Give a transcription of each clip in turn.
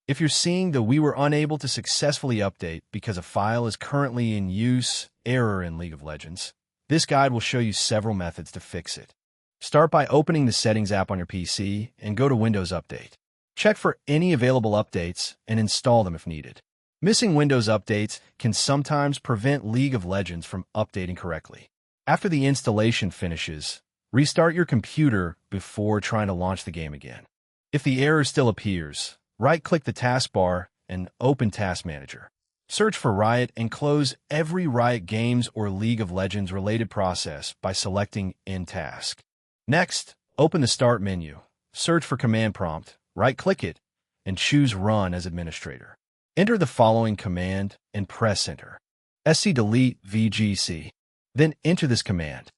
If you're seeing the "we were unable to successfully update because a file is currently in use" error in League of Legends, this guide will show you several methods to fix it. Start by opening the Settings app on your PC and go to Windows Update. Check for any available updates and install them if needed. Missing Windows updates can sometimes prevent League of Legends from updating correctly. After the installation finishes, restart your computer before trying to launch the game again. If the error still appears, right-click the taskbar and open Task Manager. Search for Riot and close every Riot Games or League of Legends related process by selecting End Task. Next, open the Start menu, search for Command Prompt, right-click it, and choose Run as Administrator. Enter the following command and press Enter. scdelete vgc. Then enter this command,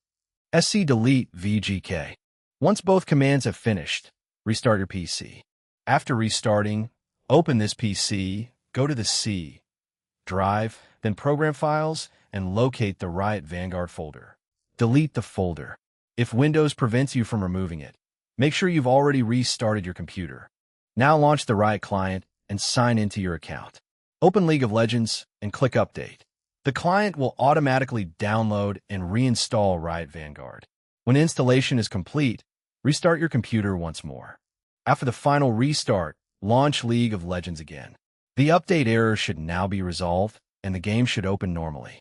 scdelete vgk. Once both commands have finished, restart your PC. After restarting, open this PC, go to the C drive, then Program Files, and locate the Riot Vanguard folder. Delete the folder. If Windows prevents you from removing it, make sure you've already restarted your computer. Now launch the Riot Client and sign into your account. Open League of Legends and click Update. The client will automatically download and reinstall Riot Vanguard. When installation is complete, restart your computer once more. After the final restart, launch League of Legends again. The update error should now be resolved, and the game should open normally.